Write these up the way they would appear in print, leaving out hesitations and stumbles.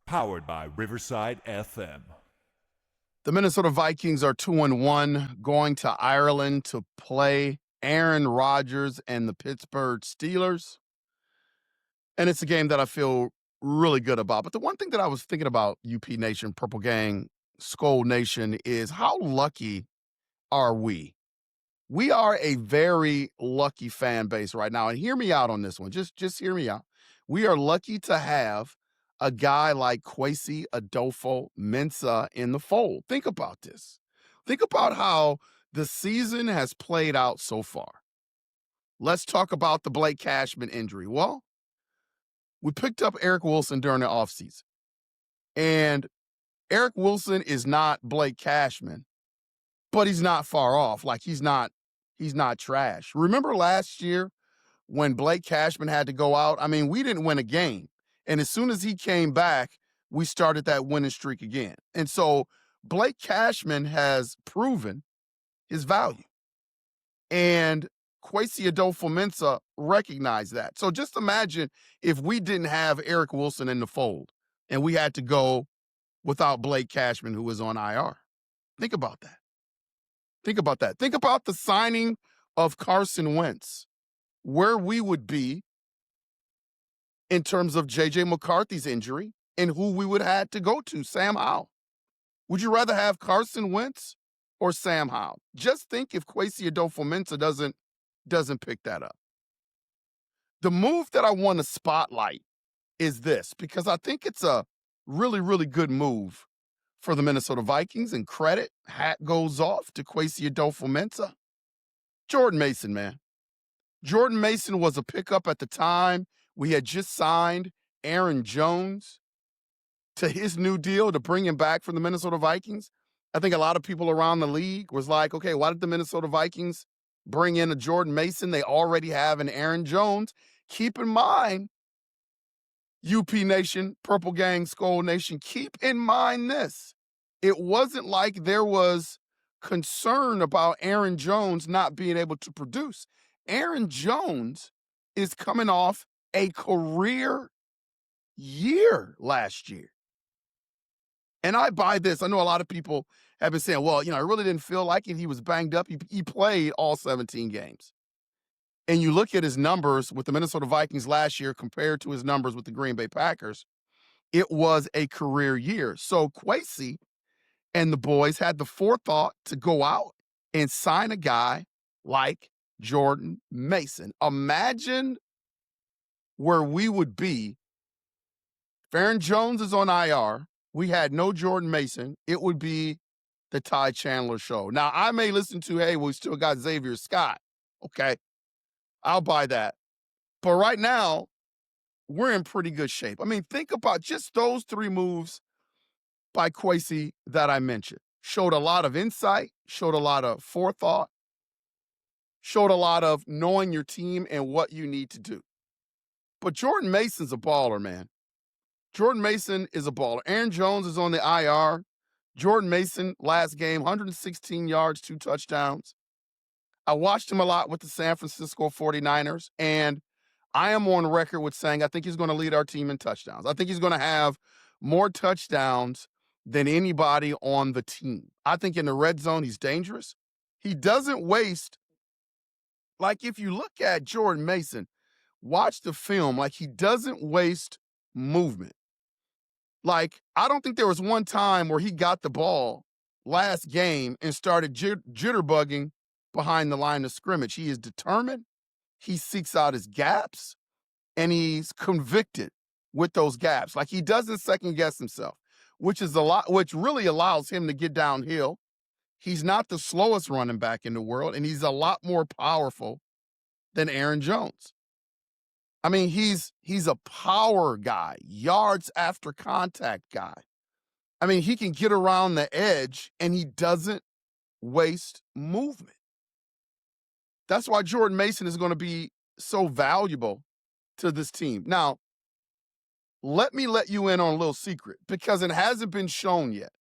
The Minnesota Vikings are 2-1, going to Ireland to play Aaron Rodgers and the Pittsburgh Steelers. And it's a game that I feel really good about. But the one thing that I was thinking about, UP Nation, Purple Gang, SKOL Nation, is how lucky are we? We are a very lucky fan base right now. And hear me out on this one. Just hear me out. We are lucky to have a guy like Kwesi Adolfo-Mensah in the fold. Think about this. Think about how the season has played out so far. Let's talk about the Blake Cashman injury. Well, we picked up Eric Wilson during the offseason. And Eric Wilson is not Blake Cashman, but he's not far off. Like he's not trash. Remember last year when Blake Cashman had to go out? I mean, we didn't win a game. And as soon as he came back, we started that winning streak again. And so Blake Cashman has proven his value. And Kwesi Adolfo-Mensah recognized that. So just imagine if we didn't have Eric Wilson in the fold and we had to go without Blake Cashman, who was on IR. Think about that. Think about that. Think about the signing of Carson Wentz, where we would be in terms of J.J. McCarthy's injury and who we would have to go to, Sam Howell. Would you rather have Carson Wentz or Sam Howell? Just think if Kwesi Adolfo-Mensah doesn't pick that up. The move that I want to spotlight is this, because I think it's a really, really good move for the Minnesota Vikings, and credit, hat goes off to Kwesi Adolfo-Mensah. Jordan Mason, man. Jordan Mason was a pickup at the time. We had just signed Aaron Jones to his new deal to bring him back from the Minnesota Vikings. I think a lot of people around the league was like, okay, why did the Minnesota Vikings bring in a Jordan Mason? They already have an Aaron Jones. Keep in mind, UP Nation, Purple Gang, SKOL Nation, keep in mind this. It wasn't like there was concern about Aaron Jones not being able to produce. Aaron Jones is coming off a career year last year. And I buy this. I know a lot of people have been saying, well, I really didn't feel like it. He was banged up. He played all 17 games. And you look at his numbers with the Minnesota Vikings last year compared to his numbers with the Green Bay Packers, it was a career year. So Kwesi and the boys had the forethought to go out and sign a guy like Jordan Mason. Imagine where we would be if Aaron Jones is on IR, we had no Jordan Mason, it would be the Ty Chandler show. Now, I may listen to, hey, we still got Xavier Scott. Okay, I'll buy that. But right now, we're in pretty good shape. I mean, think about just those three moves by Kwesi that I mentioned. Showed a lot of insight, showed a lot of forethought, showed a lot of knowing your team and what you need to do. But Jordan Mason's a baller, man. Jordan Mason is a baller. Aaron Jones is on the IR. Jordan Mason, last game, 116 yards, 2 touchdowns. I watched him a lot with the San Francisco 49ers, and I am on record with saying I think he's going to lead our team in touchdowns. I think he's going to have more touchdowns than anybody on the team. I think in the red zone, he's dangerous. He doesn't waste. Like, if you look at Jordan Mason, watch the film, like, he doesn't waste movement. Like, I don't think there was one time where he got the ball last game and started jitterbugging behind the line of scrimmage. He is determined. He seeks out his gaps, and he's convicted with those gaps. Like, he doesn't second guess himself, which really allows him to get downhill. He's not the slowest running back in the world, and he's a lot more powerful than Aaron Jones. I mean, he's a power guy, yards after contact guy. I mean, he can get around the edge, and he doesn't waste movement. That's why Jordan Mason is going to be so valuable to this team. Now, let me let you in on a little secret, because it hasn't been shown yet.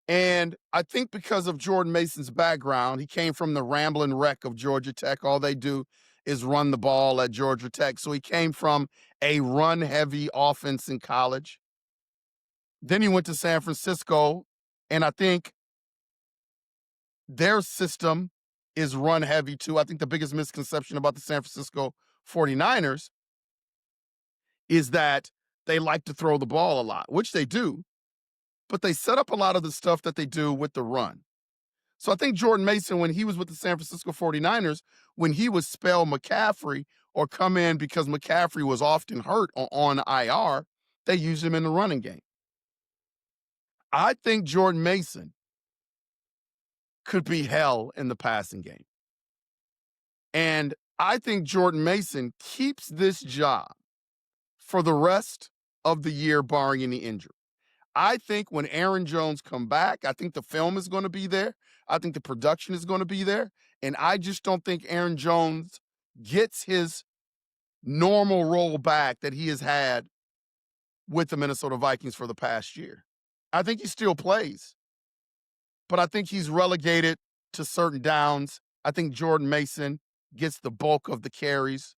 And I think because of Jordan Mason's background, he came from the rambling wreck of Georgia Tech. All they do is run the ball at Georgia Tech. So he came from a run-heavy offense in college. Then he went to San Francisco, and I think their system is run heavy too. I think the biggest misconception about the San Francisco 49ers is that they like to throw the ball a lot, which they do, but they set up a lot of the stuff that they do with the run. So I think Jordan Mason, when he was with the San Francisco 49ers, when he would spell McCaffrey or come in because McCaffrey was often hurt on IR, they used him in the running game. I think Jordan Mason could be hell in the passing game. And I think Jordan Mason keeps this job for the rest of the year, barring any injury. I think when Aaron Jones come back, I think the film is going to be there. I think the production is going to be there. And I just don't think Aaron Jones gets his normal role back that he has had with the Minnesota Vikings for the past year. I think he still plays, but I think he's relegated to certain downs. I think Jordan Mason gets the bulk of the carries.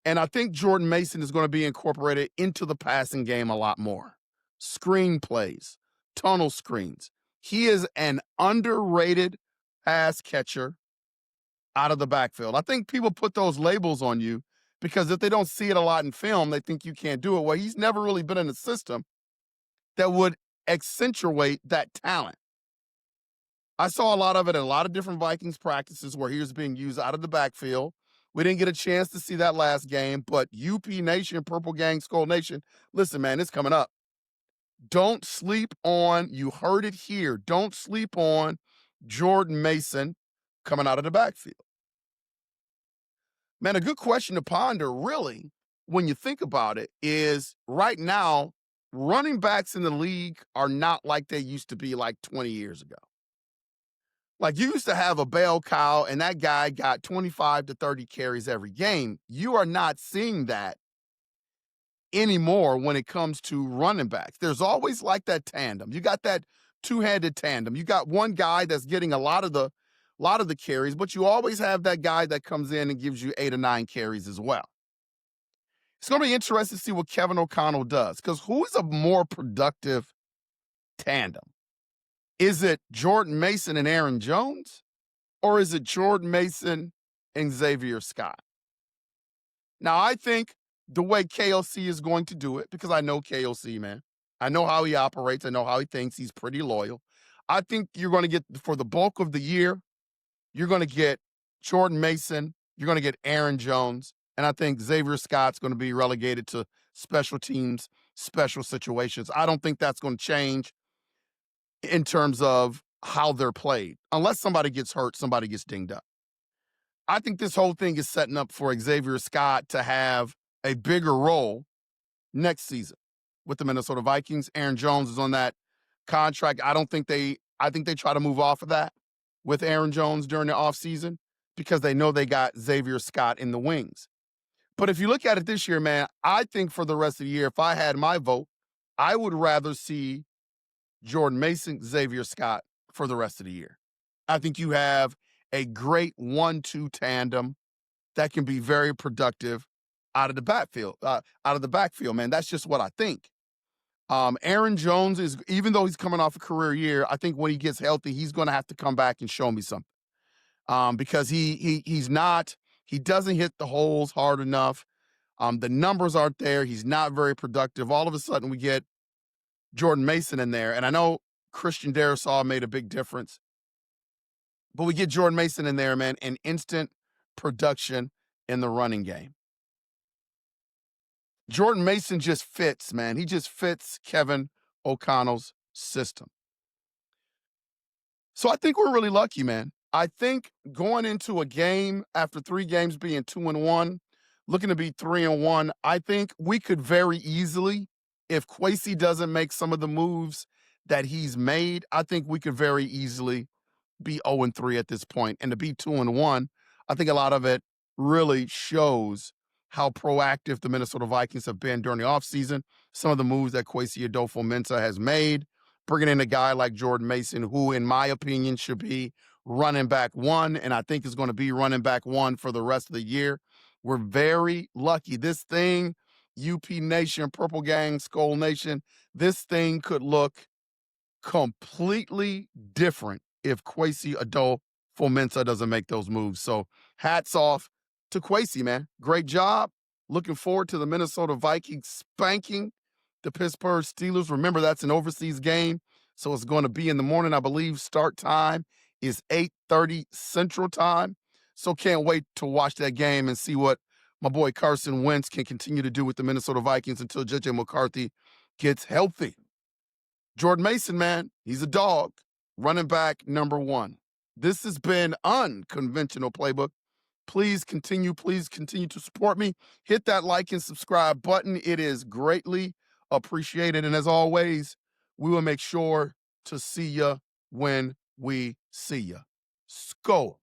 And I think Jordan Mason is going to be incorporated into the passing game a lot more. Screen plays, tunnel screens. He is an underrated pass catcher out of the backfield. I think people put those labels on you because if they don't see it a lot in film, they think you can't do it. Well, he's never really been in a system that would accentuate that talent. I saw a lot of it in a lot of different Vikings practices where he was being used out of the backfield. We didn't get a chance to see that last game, but UP Nation, Purple Gang, SKOL Nation, listen, man, it's coming up. Don't sleep on, you heard it here, don't sleep on Jordan Mason coming out of the backfield. Man, a good question to ponder, really, when you think about it, is right now, running backs in the league are not like they used to be like 20 years ago. Like you used to have a bell cow and that guy got 25 to 30 carries every game. You are not seeing that anymore when it comes to running backs. There's always like that tandem. You got that two-handed tandem. You got one guy that's getting a lot of the carries, but you always have that guy that comes in and gives you 8 or 9 carries as well. It's going to be interesting to see what Kevin O'Connell does, because who is a more productive tandem? Is it Jordan Mason and Aaron Jones, or is it Jordan Mason and Xavier Scott? Now, I think the way KOC is going to do it, because I know KOC, man. I know how he operates. I know how he thinks. He's pretty loyal. I think you're going to get, for the bulk of the year, you're going to get Jordan Mason, you're going to get Aaron Jones, and I think Xavier Scott's going to be relegated to special teams, special situations. I don't think that's going to change in terms of how they're played. Unless somebody gets hurt, somebody gets dinged up. I think this whole thing is setting up for Xavier Scott to have a bigger role next season with the Minnesota Vikings. Aaron Jones is on that contract. I think they try to move off of that with Aaron Jones during the offseason because they know they got Xavier Scott in the wings. But if you look at it this year, man, I think for the rest of the year, if I had my vote, I would rather see Jordan Mason, Xavier Scott for the rest of the year. I think you have a great 1-2 tandem that can be very productive out of the backfield. Man, that's just what I think. Aaron Jones is, even though he's coming off a career year, I think when he gets healthy, he's going to have to come back and show me something. Because he doesn't hit the holes hard enough. The numbers aren't there. He's not very productive. All of a sudden, we get Jordan Mason in there, and I know Christian Darrisaw made a big difference, but we get Jordan Mason in there, man, and instant production in the running game. Jordan Mason just fits, man. He just fits Kevin O'Connell's system. So I think we're really lucky, man. I think going into a game after 3 games being 2-1, looking to be 3-1, I think we could very easily, if Kwesi doesn't make some of the moves that he's made, I think we could very easily be 0-3 at this point. And to be 2-1, I think a lot of it really shows how proactive the Minnesota Vikings have been during the offseason. Some of the moves that Kwesi Adolfo-Mensah has made, bringing in a guy like Jordan Mason, who, in my opinion, should be running back 1, and I think is going to be running back 1 for the rest of the year. We're very lucky. This thing UP Nation, Purple Gang, SKOL Nation, this thing could look completely different if Kwesi Adofo-Mensah doesn't make those moves. So hats off to Kwesi, man. Great job. Looking forward to the Minnesota Vikings spanking the Pittsburgh Steelers. Remember, that's an overseas game, so it's going to be in the morning. I believe start time is 8:30 Central Time. So can't wait to watch that game and see what my boy Carson Wentz can continue to do with the Minnesota Vikings until J.J. McCarthy gets healthy. Jordan Mason, man, he's a dog. Running back number 1. This has been Unconventional Playbook. Please continue to support me. Hit that like and subscribe button. It is greatly appreciated. And as always, we will make sure to see you when we see you. SKOL.